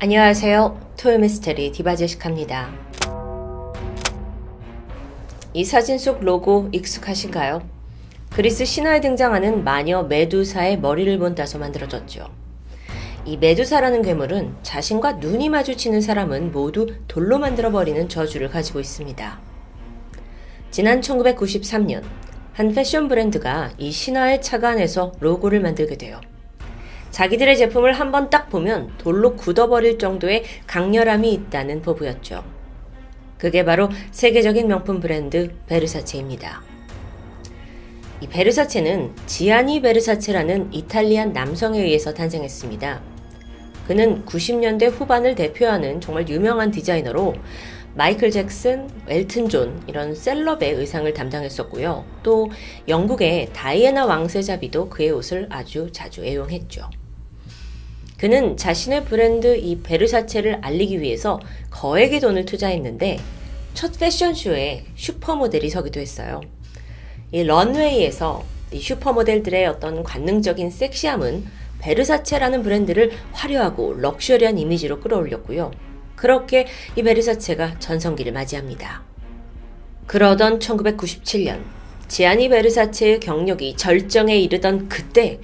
안녕하세요. 토요미스테리 디바제식합니다. 이 사진 속 로고 익숙하신가요? 그리스 신화에 등장하는 마녀 메두사의 머리를 본따서 만들어졌죠. 이 메두사라는 괴물은 자신과 눈이 마주치는 사람은 모두 돌로 만들어버리는 저주를 가지고 있습니다. 지난 1993년 한 패션 브랜드가 이 신화에 착안해서 로고를 만들게 돼요. 자기들의 제품을 한번 딱 보면 돌로 굳어버릴 정도의 강렬함이 있다는 포부였죠. 그게 바로 세계적인 명품 브랜드 베르사체입니다. 이 베르사체는 지아니 베르사체라는 이탈리안 남성에 의해서 탄생했습니다. 그는 90년대 후반을 대표하는 정말 유명한 디자이너로 마이클 잭슨, 엘튼 존 이런 셀럽의 의상을 담당했었고요. 또 영국의 다이애나 왕세자비도 그의 옷을 아주 자주 애용했죠. 그는 자신의 브랜드 이 베르사체를 알리기 위해서 거액의 돈을 투자했는데 첫 패션쇼에 슈퍼모델이 서기도 했어요. 이 런웨이에서 이 슈퍼모델들의 어떤 관능적인 섹시함은 베르사체라는 브랜드를 화려하고 럭셔리한 이미지로 끌어올렸고요. 그렇게 이 베르사체가 전성기를 맞이합니다. 그러던 1997년 지아니 베르사체의 경력이 절정에 이르던 그때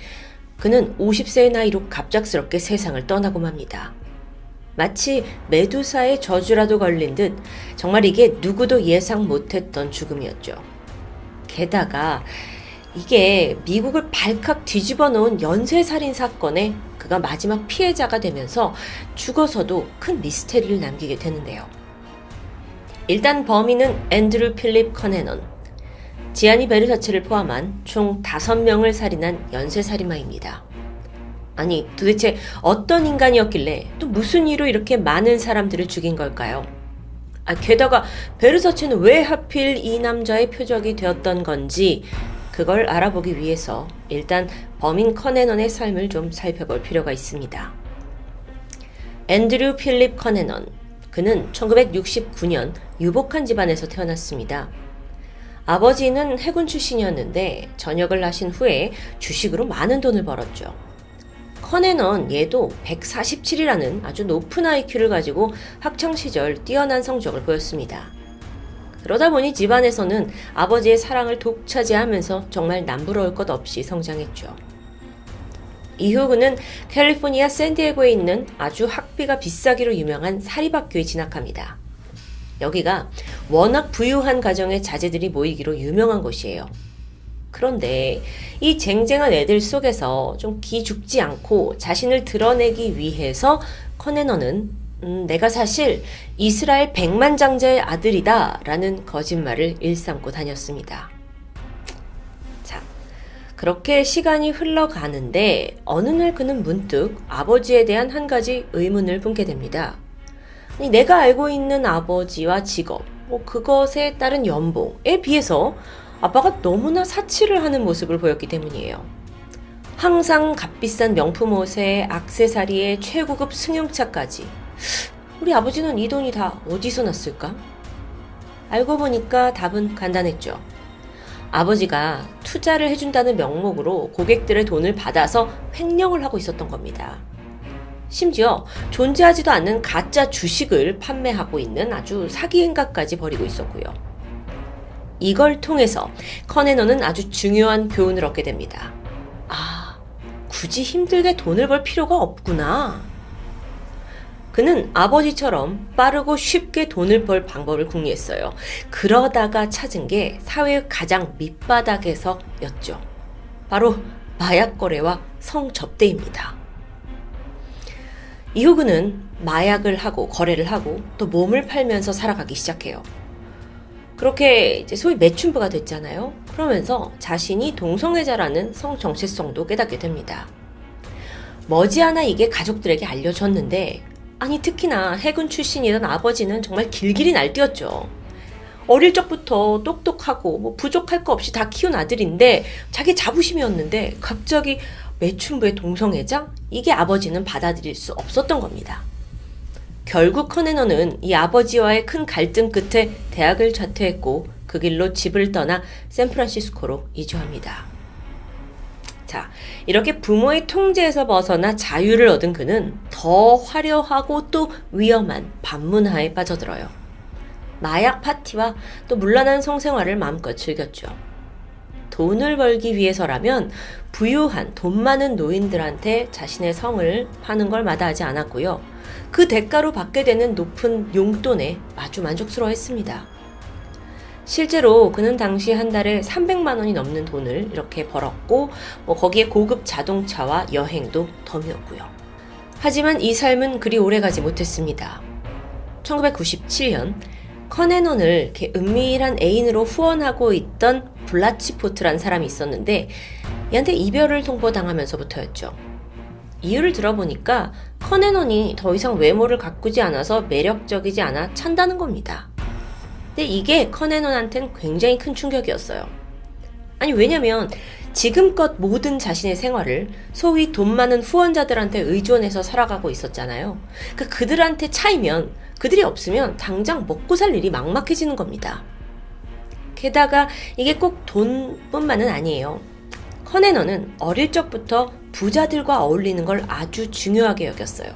그는 50세의 나이로 갑작스럽게 세상을 떠나고 맙니다. 마치 메두사의 저주라도 걸린 듯 정말 이게 누구도 예상 못했던 죽음이었죠. 게다가 이게 미국을 발칵 뒤집어 놓은 연쇄살인 사건에 그가 마지막 피해자가 되면서 죽어서도 큰 미스테리를 남기게 되는데요. 일단 범인은 앤드류 필립 커네넌, 지아니 베르사체를 포함한 총 5명을 살인한 연쇄살인마입니다. 아니, 도대체 어떤 인간이었길래 또 무슨 이유로 이렇게 많은 사람들을 죽인 걸까요? 게다가 베르사체는 왜 하필 이 남자의 표적이 되었던 건지 그걸 알아보기 위해서 일단 범인 커네넌의 삶을 좀 살펴볼 필요가 있습니다. 앤드류 필립 커네넌, 그는 1969년 유복한 집안에서 태어났습니다. 아버지는 해군 출신이었는데 전역을 하신 후에 주식으로 많은 돈을 벌었죠. 커네넌 얘도 147이라는 아주 높은 IQ를 가지고 학창시절 뛰어난 성적을 보였습니다. 그러다 보니 집안에서는 아버지의 사랑을 독차지하면서 정말 남부러울 것 없이 성장했죠. 이후 그는 캘리포니아 샌디에고에 있는 아주 학비가 비싸기로 유명한 사립학교에 진학합니다. 여기가 워낙 부유한 가정의 자제들이 모이기로 유명한 곳이에요. 그런데 이 쟁쟁한 애들 속에서 좀 기죽지 않고 자신을 드러내기 위해서 커네넌은 내가 사실 이스라엘 백만장자의 아들이다 라는 거짓말을 일삼고 다녔습니다. 자, 그렇게 시간이 흘러가는데 어느 날 그는 문득 아버지에 대한 한 가지 의문을 품게 됩니다. 내가 알고 있는 아버지와 직업, 그것에 따른 연봉에 비해서 아빠가 너무나 사치를 하는 모습을 보였기 때문이에요. 항상 값비싼 명품 옷에 액세서리에 최고급 승용차까지. 우리 아버지는 이 돈이 다 어디서 났을까? 알고 보니까 답은 간단했죠. 아버지가 투자를 해준다는 명목으로 고객들의 돈을 받아서 횡령을 하고 있었던 겁니다. 심지어 존재하지도 않는 가짜 주식을 판매하고 있는 아주 사기 행각까지 벌이고 있었고요. 이걸 통해서 커네넌은 아주 중요한 교훈을 얻게 됩니다. 굳이 힘들게 돈을 벌 필요가 없구나. 그는 아버지처럼 빠르고 쉽게 돈을 벌 방법을 궁리했어요. 그러다가 찾은 게 사회의 가장 밑바닥에서였죠. 바로 마약 거래와 성접대입니다. 이후 그는 마약을 하고 거래를 하고 또 몸을 팔면서 살아가기 시작해요. 그렇게 이제 소위 매춘부가 됐잖아요. 그러면서 자신이 동성애자라는 성정체성도 깨닫게 됩니다. 머지않아 이게 가족들에게 알려졌는데 특히나 해군 출신이던 아버지는 정말 길길이 날뛰었죠. 어릴 적부터 똑똑하고 부족할 거 없이 다 키운 아들인데 자기 자부심이었는데 갑자기 매춘부의 동성애자? 이게 아버지는 받아들일 수 없었던 겁니다. 결국 커네넌은 이 아버지와의 큰 갈등 끝에 대학을 자퇴했고 그 길로 집을 떠나 샌프란시스코로 이주합니다. 자, 이렇게 부모의 통제에서 벗어나 자유를 얻은 그는 더 화려하고 또 위험한 반문화에 빠져들어요. 마약 파티와 또 문란한 성생활을 마음껏 즐겼죠. 돈을 벌기 위해서라면 부유한 돈 많은 노인들한테 자신의 성을 파는 걸 마다하지 않았고요. 그 대가로 받게 되는 높은 용돈에 아주 만족스러워했습니다. 실제로 그는 당시 한 달에 300만 원이 넘는 돈을 이렇게 벌었고 거기에 고급 자동차와 여행도 덤이었고요. 하지만 이 삶은 그리 오래가지 못했습니다. 1997년 커넨원을 이렇게 은밀한 애인으로 후원하고 있던 블라치포트란 사람이 있었는데 얘한테 이별을 통보당하면서부터였죠. 이유를 들어보니까 커넨원이 더 이상 외모를 가꾸지 않아서 매력적이지 않아 찬다는 겁니다. 근데 이게 커넨원한테는 굉장히 큰 충격이었어요. 아니 왜냐면 지금껏 모든 자신의 생활을 소위 돈 많은 후원자들한테 의존해서 살아가고 있었잖아요. 그러니까 그들한테 차이면 그들이 없으면 당장 먹고 살 일이 막막해지는 겁니다. 게다가 이게 꼭 돈뿐만은 아니에요. 커넨원은 어릴 적부터 부자들과 어울리는 걸 아주 중요하게 여겼어요.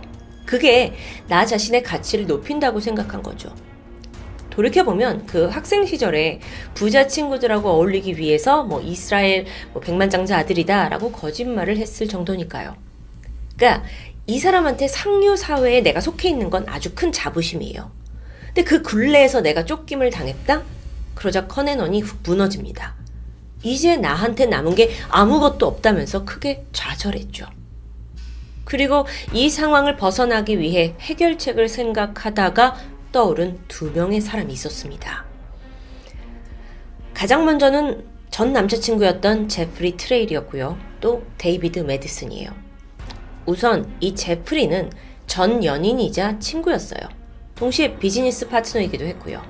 그게 나 자신의 가치를 높인다고 생각한 거죠. 돌이켜보면 그 학생 시절에 부자 친구들하고 어울리기 위해서 이스라엘 백만장자 아들이다 라고 거짓말을 했을 정도니까요. 그러니까 이 사람한테 상류 사회에 내가 속해 있는 건 아주 큰 자부심이에요. 근데 그 굴레에서 내가 쫓김을 당했다? 그러자 커넨원이 훅 무너집니다. 이제 나한테 남은 게 아무것도 없다면서 크게 좌절했죠. 그리고 이 상황을 벗어나기 위해 해결책을 생각하다가 떠오른 두 명의 사람이 있었습니다. 가장 먼저는 전 남자친구였던 제프리 트레일이었고요. 또 데이비드 매디슨이에요. 우선 이 제프리는 전 연인이자 친구였어요. 동시에 비즈니스 파트너이기도 했고요.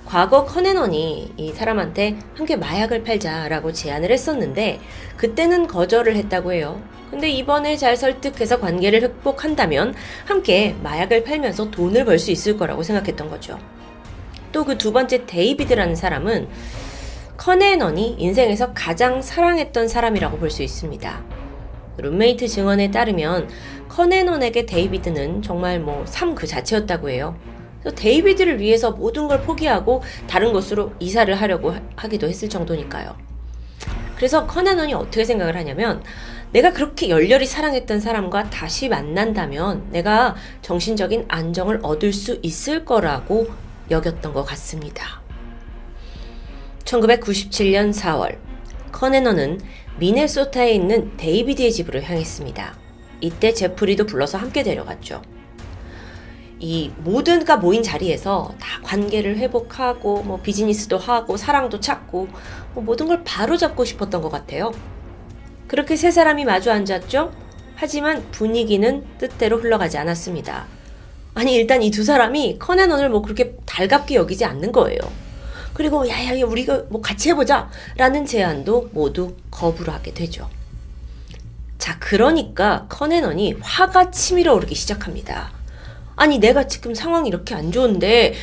과거 커넨원이 이 사람한테 함께 마약을 팔자라고 제안을 했었는데 그때는 거절을 했다고 해요. 근데 이번에 잘 설득해서 관계를 회복한다면 함께 마약을 팔면서 돈을 벌 수 있을 거라고 생각했던 거죠. 또 그 두 번째 데이비드라는 사람은 커넨원이 인생에서 가장 사랑했던 사람이라고 볼 수 있습니다. 룸메이트 증언에 따르면 커넨원에게 데이비드는 정말 삶 그 자체였다고 해요. 그래서 데이비드를 위해서 모든 걸 포기하고 다른 곳으로 이사를 하려고 하기도 했을 정도니까요. 그래서 커넨원이 어떻게 생각을 하냐면 내가 그렇게 열렬히 사랑했던 사람과 다시 만난다면 내가 정신적인 안정을 얻을 수 있을 거라고 여겼던 것 같습니다. 1997년 4월 커넨원은 미네소타에 있는 데이비드의 집으로 향했습니다. 이때 제프리도 불러서 함께 데려갔죠. 이 모두가 모인 자리에서 다 관계를 회복하고 비즈니스도 하고 사랑도 찾고 모든 걸 바로잡고 싶었던 것 같아요. 그렇게 세 사람이 마주 앉았죠. 하지만 분위기는 뜻대로 흘러가지 않았습니다. 아니 일단 이 두 사람이 커넨원을 그렇게 달갑게 여기지 않는 거예요. 그리고 야야 우리가 같이 해보자 라는 제안도 모두 거부를 하게 되죠. 자, 그러니까 커넨원이 화가 치밀어 오르기 시작합니다. 아니 내가 지금 상황이 이렇게 안 좋은데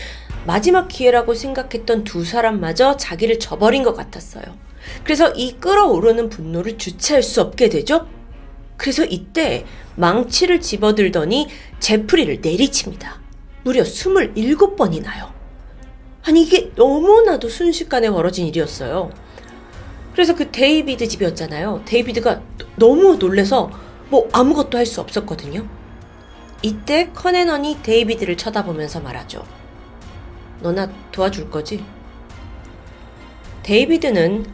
마지막 기회라고 생각했던 두 사람마저 자기를 저버린 것 같았어요. 그래서 이 끓어오르는 분노를 주체할 수 없게 되죠. 그래서 이때 망치를 집어들더니 제프리를 내리칩니다. 무려 27번이나요. 아니 이게 너무나도 순식간에 벌어진 일이었어요. 그래서 그 데이비드 집이었잖아요. 데이비드가 너무 놀래서 아무것도 할 수 없었거든요. 이때 커넨원이 데이비드를 쳐다보면서 말하죠. 너 나 도와줄 거지? 데이비드는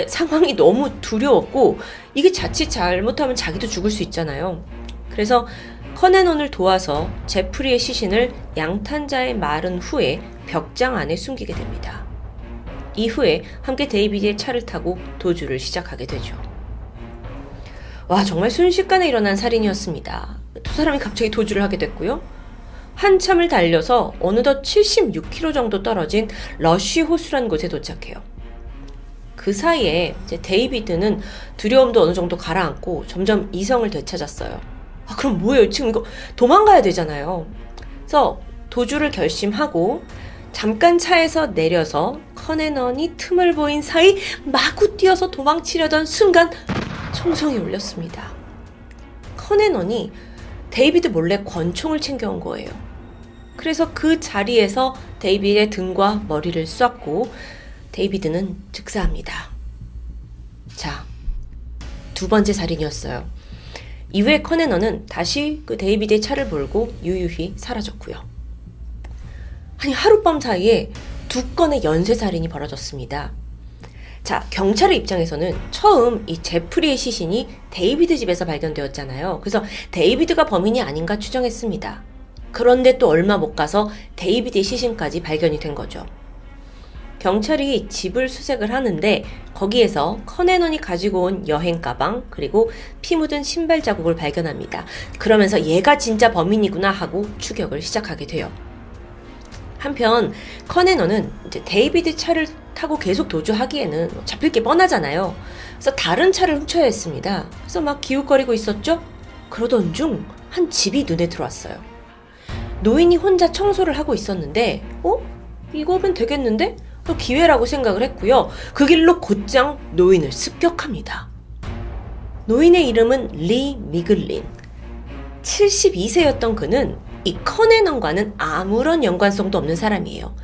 상황이 너무 두려웠고 이게 자칫 잘못하면 자기도 죽을 수 있잖아요. 그래서 커넨원을 도와서 제프리의 시신을 양탄자에 마른 후에 벽장 안에 숨기게 됩니다. 이후에 함께 데이비드의 차를 타고 도주를 시작하게 되죠. 와, 정말 순식간에 일어난 살인이었습니다. 두 사람이 갑자기 도주를 하게 됐고요. 한참을 달려서 어느덧 76km 정도 떨어진 러쉬 호수라는 곳에 도착해요. 그 사이에 이제 데이비드는 두려움도 어느 정도 가라앉고 점점 이성을 되찾았어요. 아, 그럼 뭐예요? 지금 이거 도망가야 되잖아요. 그래서 도주를 결심하고 잠깐 차에서 내려서 커넨원이 틈을 보인 사이 마구 뛰어서 도망치려던 순간 총성이 울렸습니다. 커네넌이 데이비드 몰래 권총을 챙겨온 거예요. 그래서 그 자리에서 데이비드의 등과 머리를 쐈고 데이비드는 즉사합니다. 자, 두 번째 살인이었어요. 이후에 커네넌은 다시 그 데이비드의 차를 몰고 유유히 사라졌고요. 아니, 하룻밤 사이에 두 건의 연쇄살인이 벌어졌습니다. 자, 경찰의 입장에서는 처음 이 제프리의 시신이 데이비드 집에서 발견되었잖아요. 그래서 데이비드가 범인이 아닌가 추정했습니다. 그런데 또 얼마 못 가서 데이비드의 시신까지 발견이 된 거죠. 경찰이 집을 수색을 하는데 거기에서 커네넌이 가지고 온 여행 가방 그리고 피 묻은 신발 자국을 발견합니다. 그러면서 얘가 진짜 범인이구나 하고 추격을 시작하게 돼요. 한편 커네넌은 이제 데이비드 차를 타고 계속 도주하기에는 잡힐 게 뻔하잖아요. 그래서 다른 차를 훔쳐야 했습니다. 그래서 막 기웃거리고 있었죠. 그러던 중 한 집이 눈에 들어왔어요. 노인이 혼자 청소를 하고 있었는데 이거면 되겠는데? 기회라고 생각을 했고요. 그 길로 곧장 노인을 습격합니다. 노인의 이름은 리 미글린. 72세였던 그는 이 커네넌과는 아무런 연관성도 없는 사람이에요.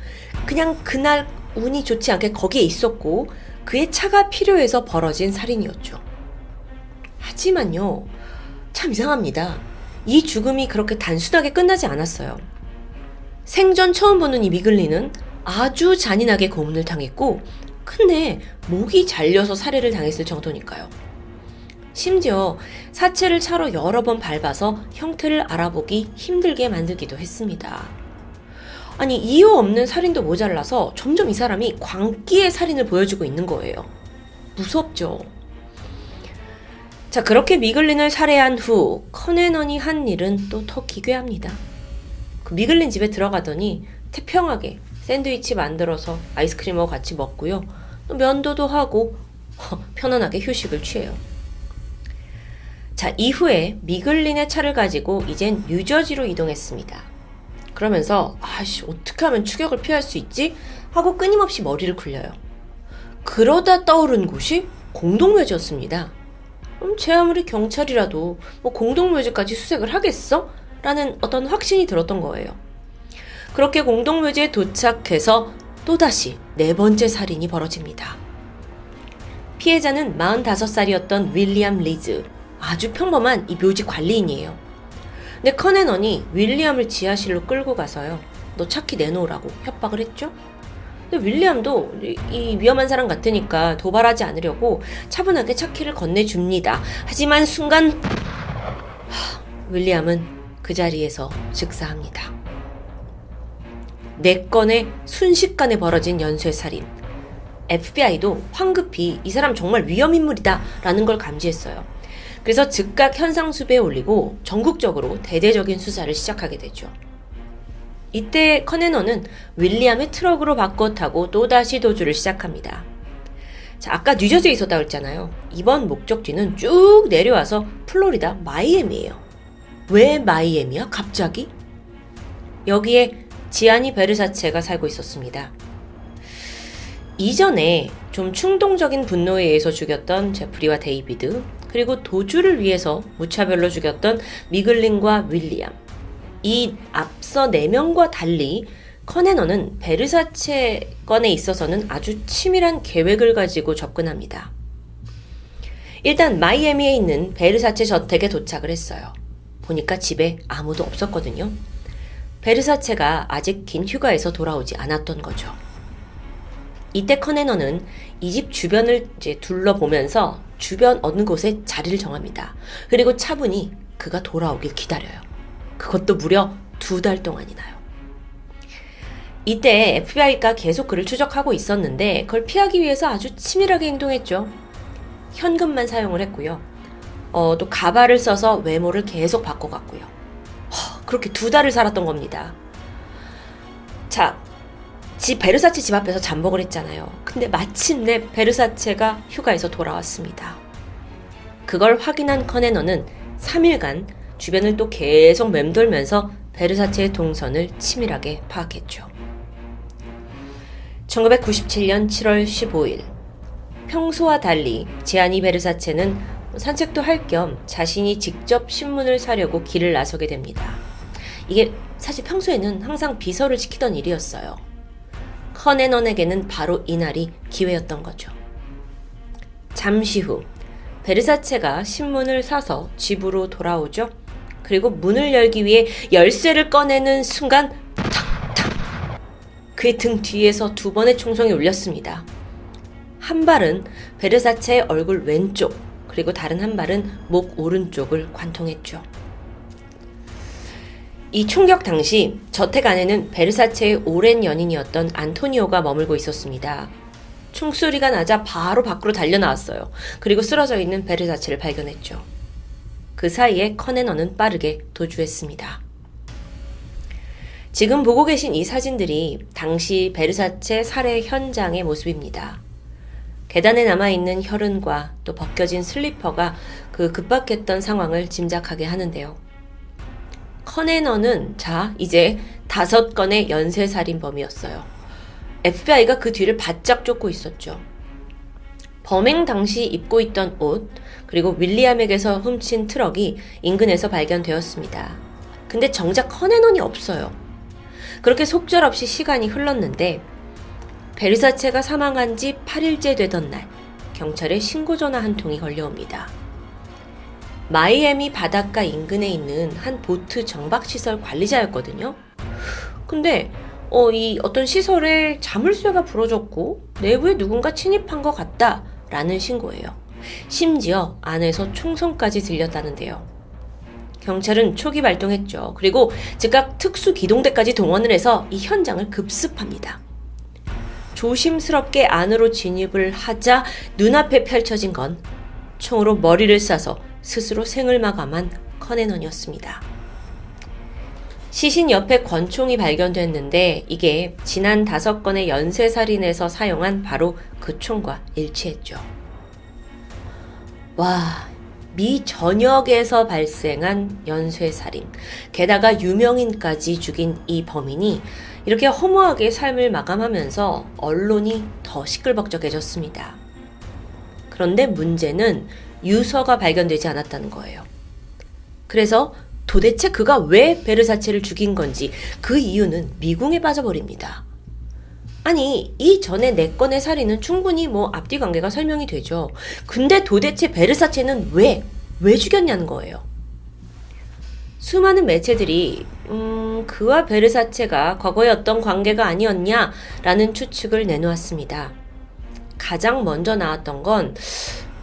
그냥 그날 운이 좋지 않게 거기에 있었고 그의 차가 필요해서 벌어진 살인이었죠. 하지만요, 참 이상합니다. 이 죽음이 그렇게 단순하게 끝나지 않았어요. 생전 처음 보는 이 미글린은 아주 잔인하게 고문을 당했고 끝내 목이 잘려서 살해를 당했을 정도니까요. 심지어 사체를 차로 여러 번 밟아서 형태를 알아보기 힘들게 만들기도 했습니다. 아니, 이유 없는 살인도 모자라서 점점 이 사람이 광기의 살인을 보여주고 있는 거예요. 무섭죠? 자, 그렇게 미글린을 살해한 후 커네넌이 한 일은 또 더 기괴합니다. 그 미글린 집에 들어가더니 태평하게 샌드위치 만들어서 아이스크림하고 같이 먹고요. 또 면도도 하고 편안하게 휴식을 취해요. 자, 이후에 미글린의 차를 가지고 이젠 뉴저지로 이동했습니다. 그러면서 어떻게 하면 추격을 피할 수 있지? 하고 끊임없이 머리를 굴려요. 그러다 떠오른 곳이 공동묘지였습니다. 제 아무리 경찰이라도 공동묘지까지 수색을 하겠어? 라는 어떤 확신이 들었던 거예요. 그렇게 공동묘지에 도착해서 또다시 네 번째 살인이 벌어집니다. 피해자는 45살이었던 윌리엄 리즈, 아주 평범한 이 묘지 관리인이에요. 근데 커네넌이 윌리엄을 지하실로 끌고 가서요, 너 차키 내놓으라고 협박을 했죠? 근데 윌리엄도 이 위험한 사람 같으니까 도발하지 않으려고 차분하게 차키를 건네줍니다. 하지만 순간 윌리엄은 그 자리에서 즉사합니다. 4건의 순식간에 벌어진 연쇄살인. FBI도 황급히 이 사람 정말 위험인물이다 라는 걸 감지했어요. 그래서 즉각 현상수배에 올리고 전국적으로 대대적인 수사를 시작하게 되죠. 이때 커네넌은 윌리엄의 트럭으로 바꿔 타고 또다시 도주를 시작합니다. 자, 아까 뉴저지에 있었다고 했잖아요. 이번 목적지는 쭉 내려와서 플로리다 마이애미예요. 왜 마이애미야? 갑자기? 여기에 지아니 베르사체가 살고 있었습니다. 이전에 좀 충동적인 분노에 의해서 죽였던 제프리와 데이비드, 그리고 도주를 위해서 무차별로 죽였던 미글린과 윌리엄. 이 앞서 4명과 달리 커네넌은 베르사체 건에 있어서는 아주 치밀한 계획을 가지고 접근합니다. 일단 마이애미에 있는 베르사체 저택에 도착을 했어요. 보니까 집에 아무도 없었거든요. 베르사체가 아직 긴 휴가에서 돌아오지 않았던 거죠. 이때 커네넌은 이 집 주변을 이제 둘러보면서 주변 어느 곳에 자리를 정합니다. 그리고 차분히 그가 돌아오길 기다려요. 그것도 무려 2달 동안이나요. 이때 FBI가 계속 그를 추적하고 있었는데 그걸 피하기 위해서 아주 치밀하게 행동했죠. 현금만 사용을 했고요. 또 가발을 써서 외모를 계속 바꿔갔고요. 그렇게 2달을 살았던 겁니다. 자, 베르사체 집 앞에서 잠복을 했잖아요. 근데 마침내 베르사체가 휴가에서 돌아왔습니다. 그걸 확인한 커네넌은 3일간 주변을 또 계속 맴돌면서 베르사체의 동선을 치밀하게 파악했죠. 1997년 7월 15일 평소와 달리 지아니 베르사체는 산책도 할 겸 자신이 직접 신문을 사려고 길을 나서게 됩니다. 이게 사실 평소에는 항상 비서를 지키던 일이었어요. 커네넌에게는 바로 이날이 기회였던 거죠. 잠시 후 베르사체가 신문을 사서 집으로 돌아오죠. 그리고 문을 열기 위해 열쇠를 꺼내는 순간 탕탕! 그의 등 뒤에서 2번의 총성이 울렸습니다. 한 발은 베르사체의 얼굴 왼쪽, 그리고 다른 한 발은 목 오른쪽을 관통했죠. 이 총격 당시 저택 안에는 베르사체의 오랜 연인이었던 안토니오가 머물고 있었습니다. 총소리가 나자 바로 밖으로 달려나왔어요. 그리고 쓰러져 있는 베르사체를 발견했죠. 그 사이에 커네넌은 빠르게 도주했습니다. 지금 보고 계신 이 사진들이 당시 베르사체 살해 현장의 모습입니다. 계단에 남아있는 혈흔과 또 벗겨진 슬리퍼가 그 급박했던 상황을 짐작하게 하는데요. 커네넌은 이제 5건의 연쇄살인범이었어요. FBI가 그 뒤를 바짝 쫓고 있었죠. 범행 당시 입고 있던 옷, 그리고 윌리엄에게서 훔친 트럭이 인근에서 발견되었습니다. 근데 정작 커네넌이 없어요. 그렇게 속절없이 시간이 흘렀는데 베르사체가 사망한 지 8일째 되던 날, 경찰에 신고 전화 한 통이 걸려옵니다. 마이애미 바닷가 인근에 있는 한 보트 정박시설 관리자였거든요. 근데 이 어떤 시설에 자물쇠가 부러졌고 내부에 누군가 침입한 것 같다라는 신고예요. 심지어 안에서 총성까지 들렸다는데요. 경찰은 초기 발동했죠. 그리고 즉각 특수기동대까지 동원을 해서 이 현장을 급습합니다. 조심스럽게 안으로 진입을 하자 눈앞에 펼쳐진 건 총으로 머리를 쏴서 스스로 생을 마감한 커네넌이었습니다. 시신 옆에 권총이 발견됐는데 이게 지난 5건의 연쇄살인에서 사용한 바로 그 총과 일치했죠. 와, 미 전역에서 발생한 연쇄살인, 게다가 유명인까지 죽인 이 범인이 이렇게 허무하게 삶을 마감하면서 언론이 더 시끌벅적해졌습니다. 그런데 문제는 유서가 발견되지 않았다는 거예요. 그래서 도대체 그가 왜 베르사체를 죽인 건지 그 이유는 미궁에 빠져버립니다. 아니, 이전에 4건의 살인은 충분히 앞뒤 관계가 설명이 되죠. 근데 도대체 베르사체는 왜 죽였냐는 거예요. 수많은 매체들이 그와 베르사체가 과거에 어떤 관계가 아니었냐라는 추측을 내놓았습니다. 가장 먼저 나왔던 건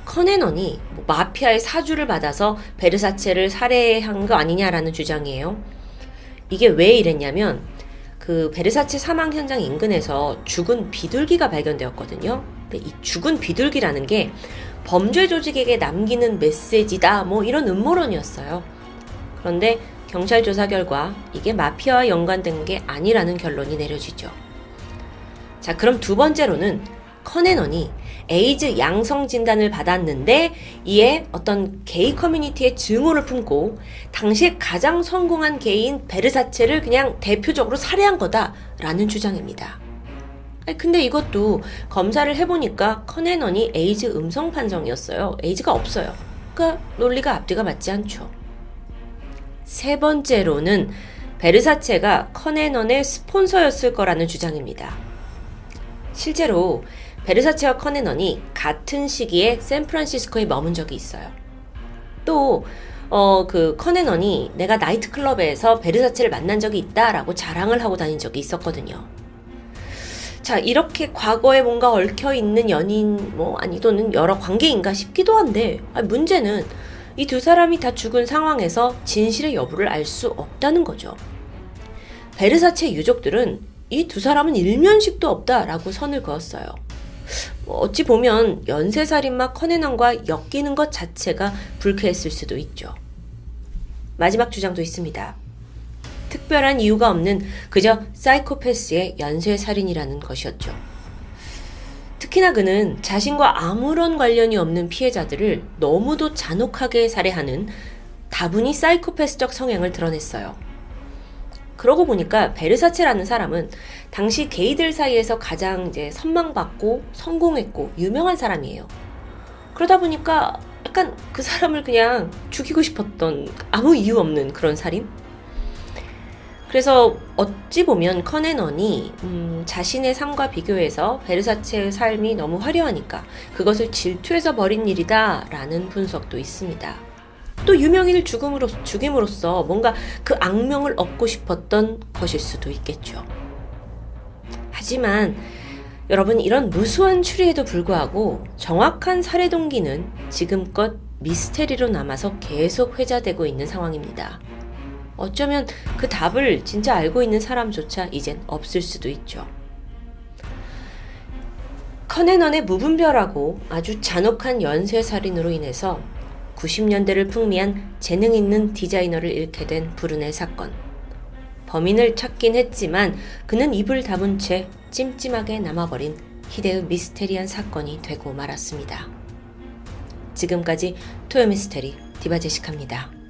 커네넌이 마피아의 사주를 받아서 베르사체를 살해한 거 아니냐라는 주장이에요. 이게 왜 이랬냐면 그 베르사체 사망 현장 인근에서 죽은 비둘기가 발견되었거든요. 근데 이 죽은 비둘기라는 게 범죄 조직에게 남기는 메시지다 이런 음모론이었어요. 그런데 경찰 조사 결과 이게 마피아와 연관된 게 아니라는 결론이 내려지죠. 자, 그럼 2번째로는 커네넌이 에이즈 양성 진단을 받았는데 이에 어떤 게이 커뮤니티의 증오를 품고 당시에 가장 성공한 게이인 베르사체를 그냥 대표적으로 살해한 거다라는 주장입니다. 근데 이것도 검사를 해보니까 커네넌이 에이즈 음성 판정이었어요. 에이즈가 없어요. 그러니까 논리가 앞뒤가 맞지 않죠. 3번째로는 베르사체가 커네넌의 스폰서였을 거라는 주장입니다. 실제로 베르사체와 커네넌이 같은 시기에 샌프란시스코에 머문 적이 있어요. 또 그 커네넌이 내가 나이트클럽에서 베르사체를 만난 적이 있다라고 자랑을 하고 다닌 적이 있었거든요. 자, 이렇게 과거에 뭔가 얽혀있는 연인 아니 또는 여러 관계인가 싶기도 한데 문제는 이 2 사람이 다 죽은 상황에서 진실의 여부를 알 수 없다는 거죠. 베르사체 유족들은 이 2 사람은 일면식도 없다라고 선을 그었어요. 어찌 보면 연쇄살인마 커네넌과 엮이는 것 자체가 불쾌했을 수도 있죠. 마지막 주장도 있습니다. 특별한 이유가 없는 그저 사이코패스의 연쇄살인이라는 것이었죠. 특히나 그는 자신과 아무런 관련이 없는 피해자들을 너무도 잔혹하게 살해하는 다분히 사이코패스적 성향을 드러냈어요. 그러고 보니까 베르사체라는 사람은 당시 게이들 사이에서 가장 선망받고 성공했고 유명한 사람이에요. 그러다 보니까 약간 그 사람을 그냥 죽이고 싶었던 아무 이유 없는 그런 살인? 그래서 어찌 보면 커네넌이 자신의 삶과 비교해서 베르사체의 삶이 너무 화려하니까 그것을 질투해서 벌인 일이다 라는 분석도 있습니다. 또 유명인을 죽임으로써 뭔가 그 악명을 얻고 싶었던 것일 수도 있겠죠. 하지만 여러분, 이런 무수한 추리에도 불구하고 정확한 살해 동기는 지금껏 미스테리로 남아서 계속 회자되고 있는 상황입니다. 어쩌면 그 답을 진짜 알고 있는 사람조차 이젠 없을 수도 있죠. 커네넌의 무분별하고 아주 잔혹한 연쇄살인으로 인해서 90년대를 풍미한 재능 있는 디자이너를 잃게 된 불운의 사건. 범인을 찾긴 했지만 그는 입을 다문 채 찜찜하게 남아버린 희대의 미스테리한 사건이 되고 말았습니다. 지금까지 토요미스테리 디바제시카입니다.